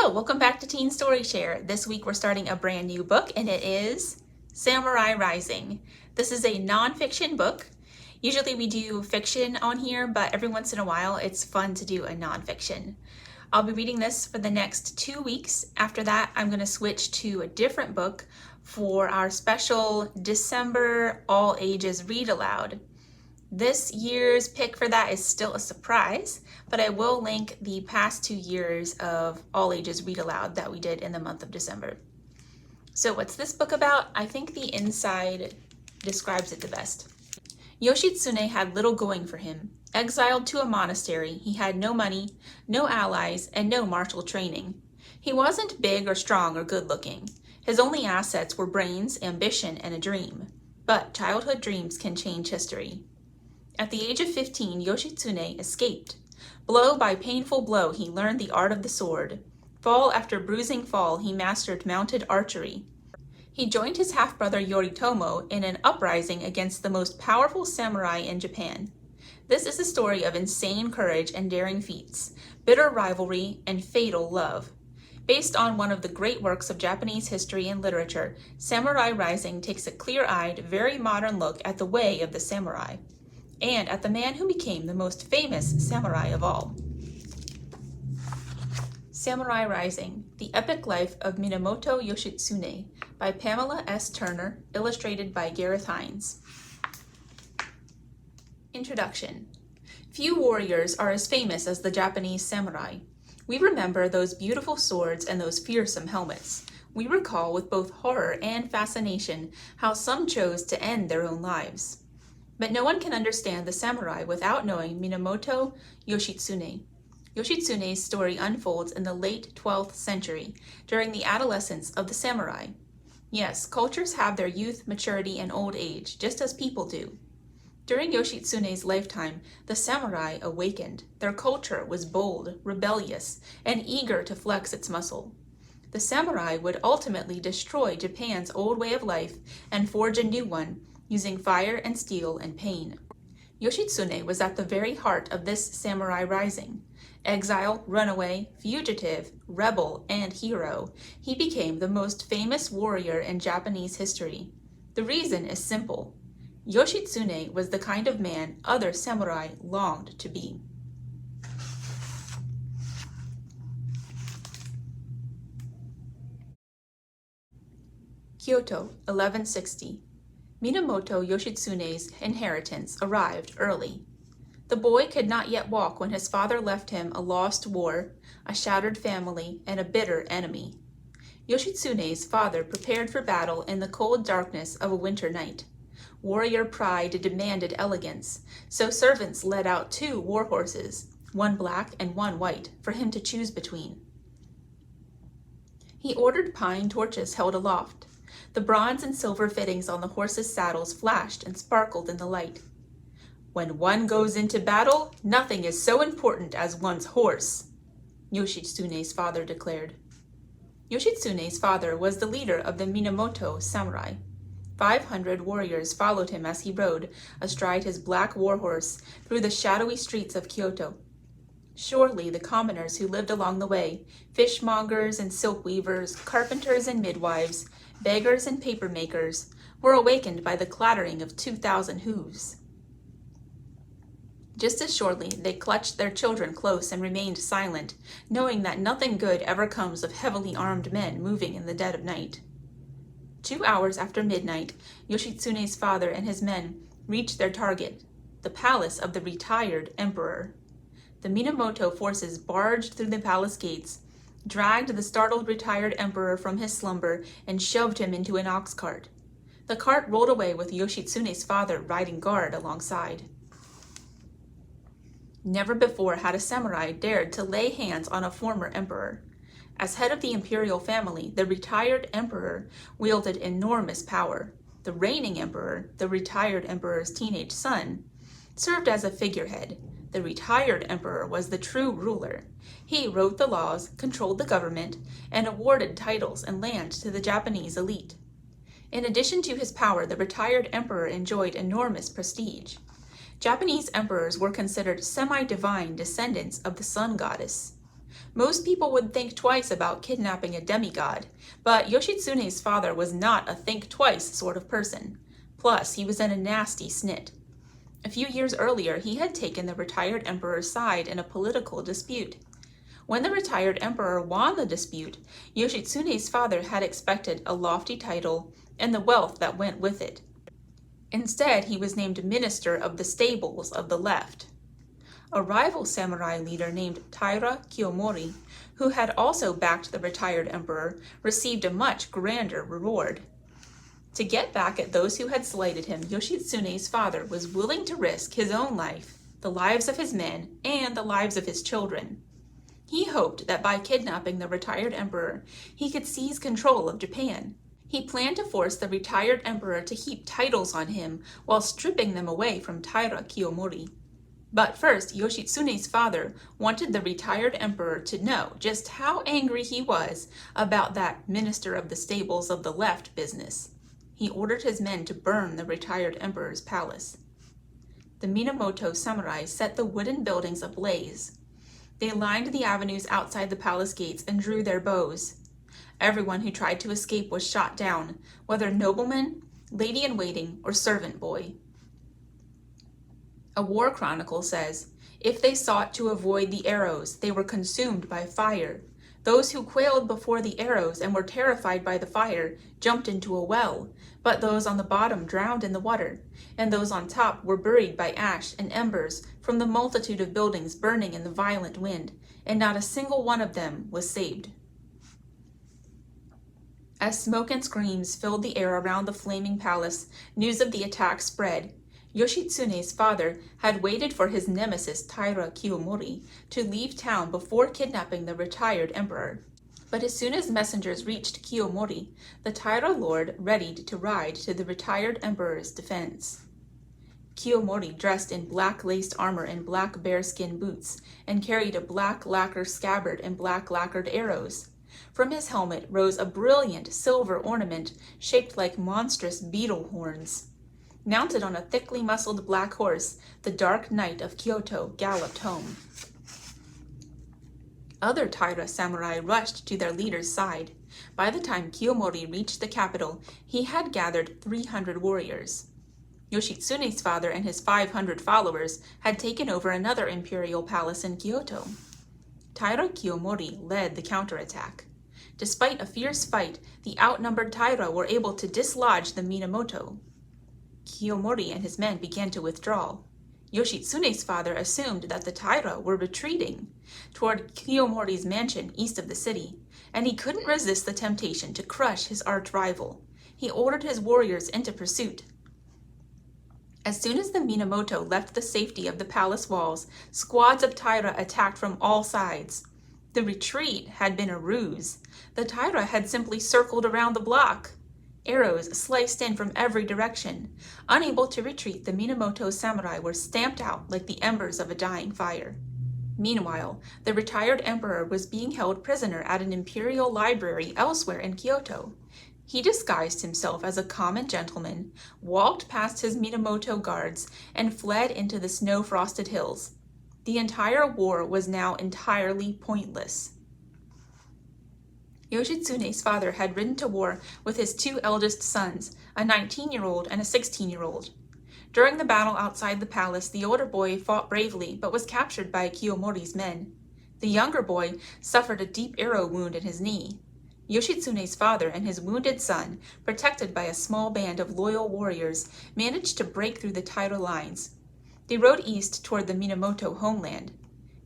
Hello, welcome back to Teen Story Share. This week we're starting a brand new book and it is Samurai Rising. This is a nonfiction book. Usually we do fiction on here, but every once in a while it's fun to do a nonfiction. I'll be reading this for the next 2 weeks. After that, I'm going to switch to a different book for our special December All Ages Read Aloud. This year's pick for that is still a surprise, but I will link the past 2 years of All Ages Read Aloud that we did in the month of December. So what's this book about? I think the inside describes it the best. Yoshitsune had little going for him. Exiled to a monastery, he had no money, no allies, and no martial training. He wasn't big or strong or good looking. His only assets were brains, ambition, and a dream. But childhood dreams can change history. At the age of 15, Yoshitsune escaped. Blow by painful blow, he learned the art of the sword. Fall after bruising fall, he mastered mounted archery. He joined his half-brother Yoritomo in an uprising against the most powerful samurai in Japan. This is a story of insane courage and daring feats, bitter rivalry, and fatal love. Based on one of the great works of Japanese history and literature, Samurai Rising takes a clear-eyed, very modern look at the way of the samurai, and at the man who became the most famous samurai of all. Samurai Rising, The Epic Life of Minamoto Yoshitsune by Pamela S. Turner, illustrated by Gareth Hinds. Introduction. Few warriors are as famous as the Japanese samurai. We remember those beautiful swords and those fearsome helmets. We recall with both horror and fascination how some chose to end their own lives. But no one can understand the samurai without knowing Minamoto Yoshitsune. Yoshitsune's story unfolds in the late 12th century, during the adolescence of the samurai. Yes, cultures have their youth, maturity, and old age, just as people do. During Yoshitsune's lifetime, the samurai awakened. Their culture was bold, rebellious, and eager to flex its muscle. The samurai would ultimately destroy Japan's old way of life and forge a new one, using fire and steel and pain. Yoshitsune was at the very heart of this samurai rising. Exile, runaway, fugitive, rebel, and hero, he became the most famous warrior in Japanese history. The reason is simple. Yoshitsune was the kind of man other samurai longed to be. Kyoto, 1160. Minamoto Yoshitsune's inheritance arrived early. The boy could not yet walk when his father left him a lost war, a shattered family, and a bitter enemy. Yoshitsune's father prepared for battle in the cold darkness of a winter night. Warrior pride demanded elegance, so servants led out 2 war horses, one black and one white, for him to choose between. He ordered pine torches held aloft. The bronze and silver fittings on the horses' saddles flashed and sparkled in the light. "When one goes into battle, nothing is so important as one's horse," Yoshitsune's father declared. Yoshitsune's father was the leader of the Minamoto samurai. 500 warriors followed him as he rode, astride his black warhorse, through the shadowy streets of Kyoto. Surely the commoners who lived along the way, fishmongers and silk weavers, carpenters and midwives, beggars and paper makers, were awakened by the clattering of 2,000 hooves. Just as surely they clutched their children close and remained silent, knowing that nothing good ever comes of heavily armed men moving in the dead of night. 2 hours after midnight, Yoshitsune's father and his men reached their target, the palace of the retired emperor. The Minamoto forces barged through the palace gates, dragged the startled retired emperor from his slumber, and shoved him into an ox cart. The cart rolled away with Yoshitsune's father riding guard alongside. Never before had a samurai dared to lay hands on a former emperor. As head of the imperial family, the retired emperor wielded enormous power. The reigning emperor, the retired emperor's teenage son, served as a figurehead. The retired emperor was the true ruler. He wrote the laws, controlled the government, and awarded titles and land to the Japanese elite. In addition to his power, the retired emperor enjoyed enormous prestige. Japanese emperors were considered semi-divine descendants of the sun goddess. Most people would think twice about kidnapping a demigod, but Yoshitsune's father was not a think twice sort of person. Plus, he was in a nasty snit. A few years earlier, he had taken the retired emperor's side in a political dispute. When the retired emperor won the dispute, Yoshitsune's father had expected a lofty title and the wealth that went with it. Instead, he was named Minister of the Stables of the Left. A rival samurai leader named Taira Kiyomori, who had also backed the retired emperor, received a much grander reward. To get back at those who had slighted him, Yoshitsune's father was willing to risk his own life, the lives of his men, and the lives of his children. He hoped that by kidnapping the retired emperor, he could seize control of Japan. He planned to force the retired emperor to heap titles on him while stripping them away from Taira Kiyomori. But first, Yoshitsune's father wanted the retired emperor to know just how angry he was about that Minister of the Stables of the Left business. He ordered his men to burn the retired emperor's palace. The Minamoto samurai set the wooden buildings ablaze. They lined the avenues outside the palace gates and drew their bows. Everyone who tried to escape was shot down, whether nobleman, lady-in-waiting, or servant boy. A war chronicle says, "If they sought to avoid the arrows, they were consumed by fire. Those who quailed before the arrows and were terrified by the fire jumped into a well, but those on the bottom drowned in the water, and those on top were buried by ash and embers from the multitude of buildings burning in the violent wind, and not a single one of them was saved." As smoke and screams filled the air around the flaming palace, news of the attack spread. Yoshitsune's father had waited for his nemesis Taira Kiyomori to leave town before kidnapping the retired emperor. But as soon as messengers reached Kiyomori, the Taira lord readied to ride to the retired emperor's defense. Kiyomori dressed in black laced armor and black bearskin boots, and carried a black lacquer scabbard and black lacquered arrows. From his helmet rose a brilliant silver ornament shaped like monstrous beetle horns. Mounted on a thickly muscled black horse, the Dark Knight of Kyoto galloped home. Other Taira samurai rushed to their leader's side. By the time Kiyomori reached the capital, he had gathered 300 warriors. Yoshitsune's father and his 500 followers had taken over another imperial palace in Kyoto. Taira Kiyomori led the counterattack. Despite a fierce fight, the outnumbered Taira were able to dislodge the Minamoto. Kiyomori and his men began to withdraw. Yoshitsune's father assumed that the Taira were retreating toward Kiyomori's mansion east of the city, and he couldn't resist the temptation to crush his arch-rival. He ordered his warriors into pursuit. As soon as the Minamoto left the safety of the palace walls, squads of Taira attacked from all sides. The retreat had been a ruse. The Taira had simply circled around the block. Arrows sliced in from every direction. Unable to retreat, the Minamoto samurai were stamped out like the embers of a dying fire. Meanwhile, the retired emperor was being held prisoner at an imperial library elsewhere in Kyoto. He disguised himself as a common gentleman, walked past his Minamoto guards, and fled into the snow-frosted hills. The entire war was now entirely pointless. Yoshitsune's father had ridden to war with his two eldest sons, a 19-year-old and a 16-year-old. During the battle outside the palace, the older boy fought bravely but was captured by Kiyomori's men. The younger boy suffered a deep arrow wound in his knee. Yoshitsune's father and his wounded son, protected by a small band of loyal warriors, managed to break through the Taira lines. They rode east toward the Minamoto homeland.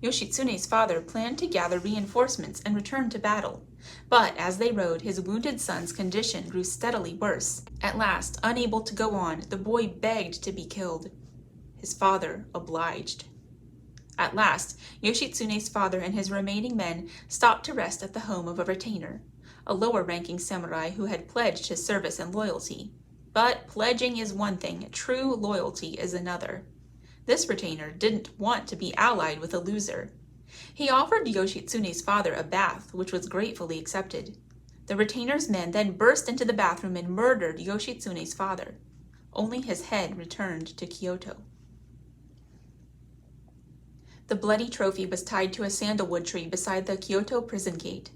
Yoshitsune's father planned to gather reinforcements and return to battle. But as they rode, his wounded son's condition grew steadily worse. At last, unable to go on, the boy begged to be killed. His father obliged. At last, Yoshitsune's father and his remaining men stopped to rest at the home of a retainer, a lower-ranking samurai who had pledged his service and loyalty. But pledging is one thing, true loyalty is another. This retainer didn't want to be allied with a loser. He offered Yoshitsune's father a bath, which was gratefully accepted. The retainer's men then burst into the bathroom and murdered Yoshitsune's father. Only his head returned to Kyoto. The bloody trophy was tied to a sandalwood tree beside the Kyoto prison gate.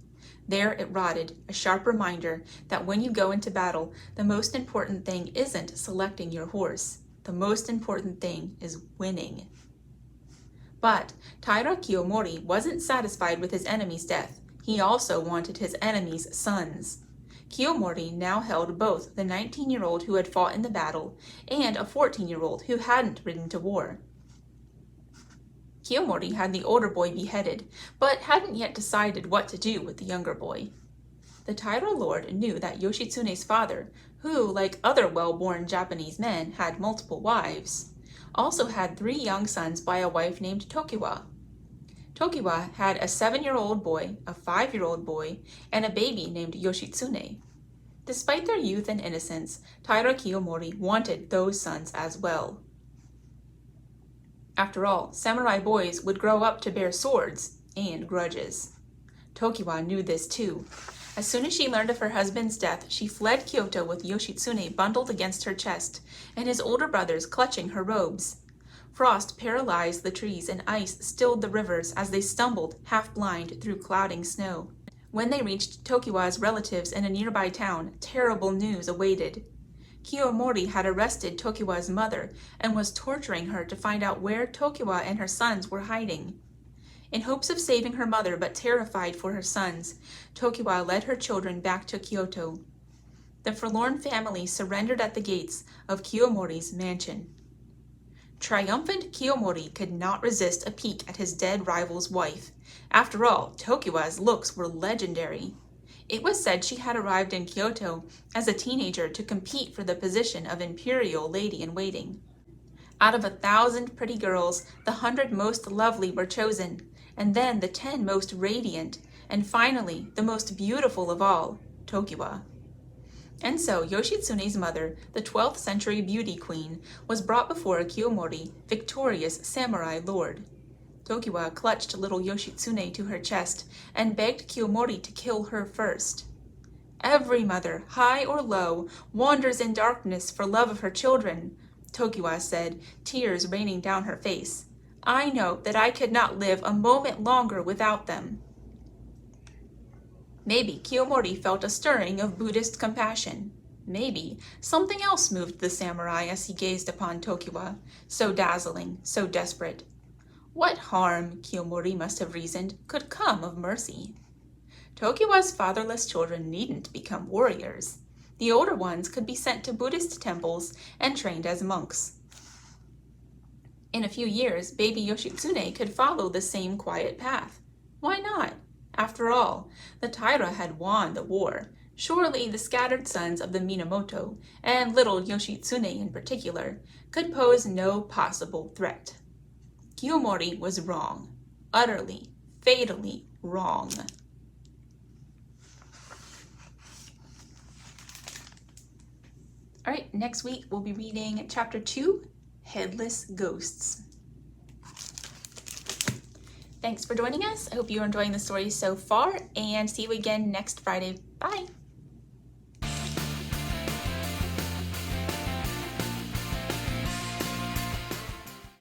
There it rotted, a sharp reminder that when you go into battle, the most important thing isn't selecting your horse. The most important thing is winning. But Taira Kiyomori wasn't satisfied with his enemy's death. He also wanted his enemy's sons. Kiyomori now held both the 19-year-old who had fought in the battle and a 14-year-old who hadn't ridden to war. Kiyomori had the older boy beheaded, but hadn't yet decided what to do with the younger boy. The Taira lord knew that Yoshitsune's father, who, like other well-born Japanese men, had multiple wives, also had 3 young sons by a wife named Tokiwa. Tokiwa had a 7-year-old boy, a 5-year-old boy, and a baby named Yoshitsune. Despite their youth and innocence, Taira Kiyomori wanted those sons as well. After all, samurai boys would grow up to bear swords and grudges. Tokiwa knew this too. As soon as she learned of her husband's death, she fled Kyoto with Yoshitsune bundled against her chest, and his older brothers clutching her robes. Frost paralyzed the trees and ice stilled the rivers as they stumbled, half-blind, through clouding snow. When they reached Tokiwa's relatives in a nearby town, terrible news awaited. Kiyomori had arrested Tokiwa's mother and was torturing her to find out where Tokiwa and her sons were hiding. In hopes of saving her mother but terrified for her sons, Tokiwa led her children back to Kyoto. The forlorn family surrendered at the gates of Kiyomori's mansion. Triumphant Kiyomori could not resist a peek at his dead rival's wife. After all, Tokiwa's looks were legendary. It was said she had arrived in Kyoto as a teenager to compete for the position of imperial lady-in-waiting. Out of 1,000 pretty girls, the 100 most lovely were chosen, and then the 10 most radiant, and finally, the most beautiful of all, Tokiwa. And so Yoshitsune's mother, the 12th century beauty queen, was brought before Kiyomori, victorious samurai lord. Tokiwa clutched little Yoshitsune to her chest and begged Kiyomori to kill her first. Every mother, high or low, wanders in darkness for love of her children, Tokiwa said, tears raining down her face. I know that I could not live a moment longer without them. Maybe Kiyomori felt a stirring of Buddhist compassion. Maybe something else moved the samurai as he gazed upon Tokiwa, so dazzling, so desperate. What harm, Kiyomori must have reasoned, could come of mercy? Tokiwa's fatherless children needn't become warriors. The older ones could be sent to Buddhist temples and trained as monks. In a few years, baby Yoshitsune could follow the same quiet path. Why not? After all, the Taira had won the war. Surely the scattered sons of the Minamoto, and little Yoshitsune in particular, could pose no possible threat. Kiyomori was wrong. Utterly, fatally wrong. All right, next week we'll be reading Chapter 2, Headless Ghosts. Thanks for joining us. I hope you're enjoying the story so far, and see you again next Friday. Bye!